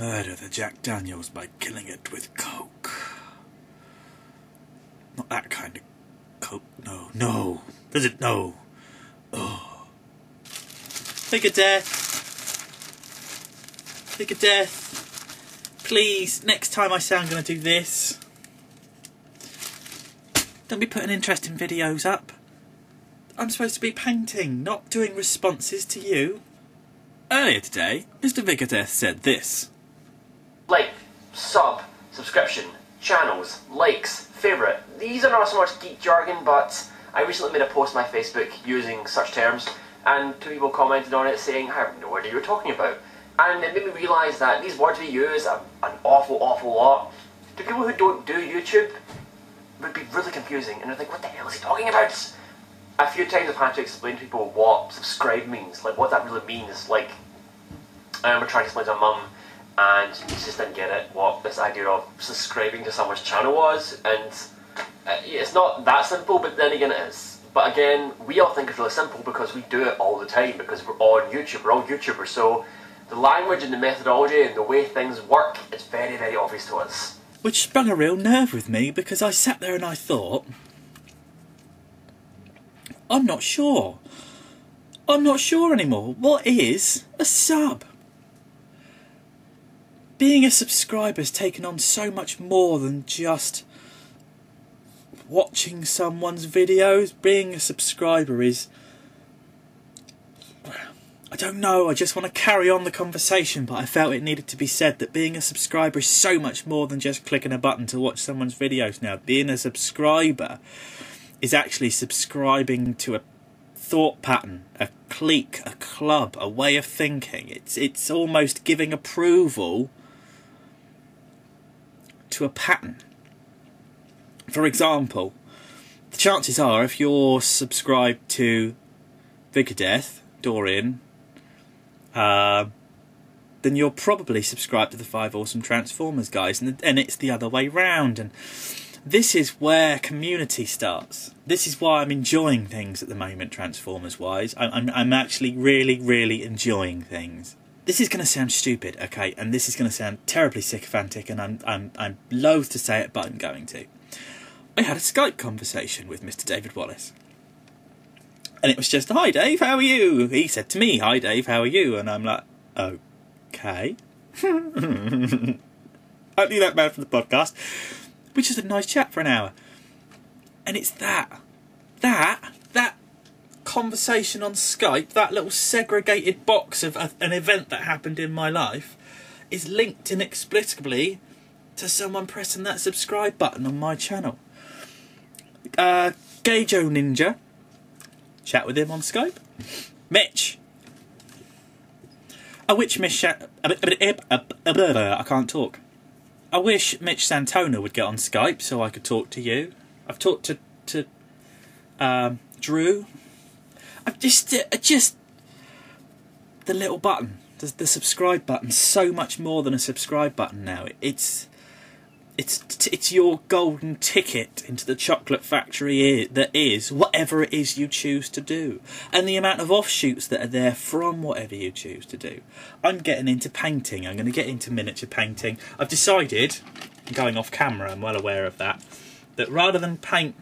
murder the Jack Daniels by killing it with coke. Not that kind of coke. No, no. Does it? No. Oh. Figure death. Figure death. Please, next time I say I'm going to do this, don't be putting interesting videos up. I'm supposed to be painting, not doing responses to you. Earlier today, Mr. Vigadeth said this. Like, sub, subscription, channels, likes, favourite. These are not so much geek jargon, but I recently made a post on my Facebook using such terms, and two people commented on it saying, I have no idea what you're talking about. And it made me realise that these words we use are an awful lot. To people who don't do YouTube, it would be really confusing, and they're like, what the hell is he talking about? A few times I've had to explain to people what subscribe means, like what that really means. Like, I remember trying to explain to my mum, and she just didn't get it, what this idea of subscribing to someone's channel was, and it's not that simple, but then again it is. But again, we all think it's really simple because we do it all the time, because we're on YouTube, we're all YouTubers, so the language and the methodology and the way things work, it's very, very obvious to us. Which sprung a real nerve with me, because I sat there and I thought, I'm not sure. I'm not sure anymore. What is a sub? Being a subscriber has taken on so much more than just watching someone's videos. Being a subscriber is... I don't know, I just want to carry on the conversation, but I felt it needed to be said that being a subscriber is so much more than just clicking a button to watch someone's videos now. Being a subscriber is actually subscribing to a thought pattern, a clique, a club, a way of thinking. It's almost giving approval to a pattern. For example, the chances are if you're subscribed to Vigadeth, Dorian, then you're probably subscribed to the 5 Awesome Transformers guys, and it's the other way round. And this is where community starts. This is why I'm enjoying things at the moment, Transformers-wise. I'm actually really enjoying things. This is going to sound stupid, okay, and this is going to sound terribly sycophantic, and I'm loath to say it, but I'm going to. I had a Skype conversation with Mr. David Wallace. And it was just, hi Dave, how are you? He said to me, hi Dave, how are you? And I'm like, okay. Only that bad for the podcast. We just had a nice chat for an hour. And it's that conversation on Skype, that little segregated box of an event that happened in my life, is linked inexplicably to someone pressing that subscribe button on my channel. Gay Joe Ninja. Chat with him on Skype. Mitch. I wish I can't talk. I wish Mitch Santona would get on Skype so I could talk to you. I've talked to Drew. I've just the little button, the subscribe button, so much more than a subscribe button now. It's your golden ticket into the chocolate factory that is whatever it is you choose to do, and the amount of offshoots that are there from whatever you choose to do. I'm getting into painting. I'm going to get into miniature painting. I've decided, going off camera, I'm well aware of that rather than paint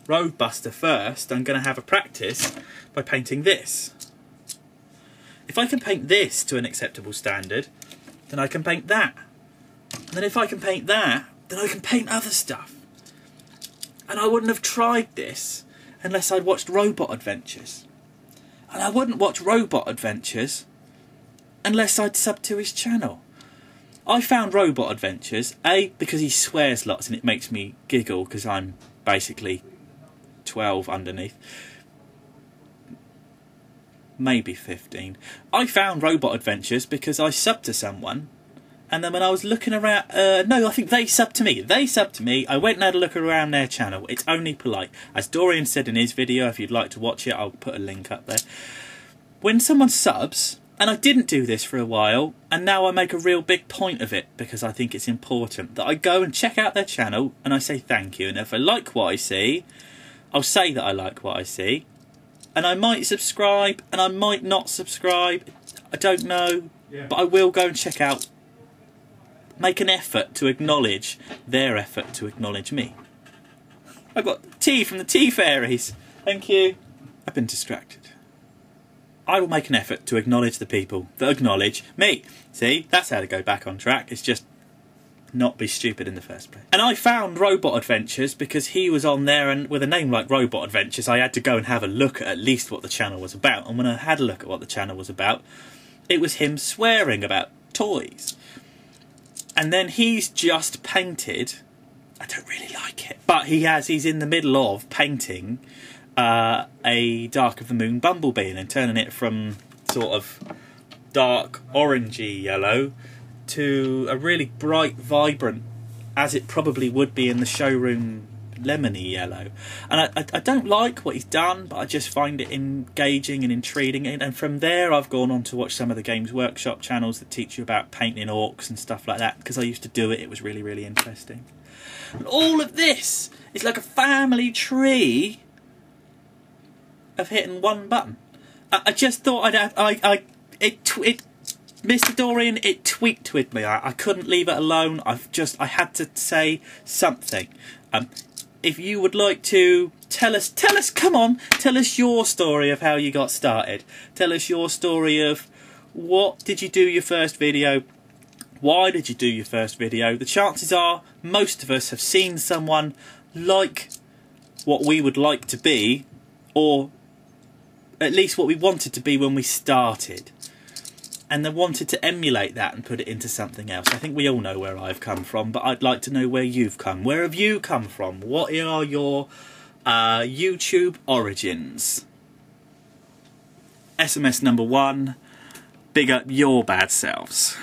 Roadbuster first, I'm going to have a practice by painting this. If I can paint this to an acceptable standard, then I can paint that. And then if I can paint that, then I can paint other stuff. And I wouldn't have tried this unless I'd watched Robot Adventures. And I wouldn't watch Robot Adventures unless I'd subbed to his channel. I found Robot Adventures, A, because he swears lots and it makes me giggle because I'm basically 12 underneath. Maybe 15. I found Robot Adventures because I subbed to someone. And then when I was looking around... no, I think they subbed to me. They subbed to me. I went and had a look around their channel. It's only polite. As Dorian said in his video, if you'd like to watch it, I'll put a link up there. When someone subs, and I didn't do this for a while, and now I make a real big point of it because I think it's important, that I go and check out their channel and I say thank you. And if I like what I see, I'll say that I like what I see. And I might subscribe and I might not subscribe. I don't know, but I will go and check out. Make an effort to acknowledge their effort to acknowledge me. I got tea from the tea fairies. Thank you. I've been distracted. I will make an effort to acknowledge the people that acknowledge me. See, that's how to go back on track. It's just not be stupid in the first place. And I found Robot Adventures because he was on there, and with a name like Robot Adventures, I had to go and have a look at least what the channel was about. And when I had a look at what the channel was about, it was him swearing about toys. And then he's just painted. I don't really like it, but he's in the middle of painting a Dark of the Moon Bumblebee and turning it from sort of dark orangey yellow to a really bright, vibrant, as it probably would be in the showroom, lemony yellow. And I don't like what he's done, but I just find it engaging and intriguing. And from there I've gone on to watch some of the Games Workshop channels that teach you about painting orcs and stuff like that, because I used to do it. It was really, really interesting. And all of this is like a family tree of hitting one button. I just thought Mr. Dorian, it tweaked with me. I couldn't leave it alone. I had to say something. If you would like to tell us, come on, tell us your story of how you got started. Tell us your story of what did you do your first video, why did you do your first video. The chances are most of us have seen someone like what we would like to be, or at least what we wanted to be when we started, and then wanted to emulate that and put it into something else. I think we all know where I've come from, but I'd like to know where you've come. Where have you come from? What are your YouTube origins? SMS number 1, big up your bad selves.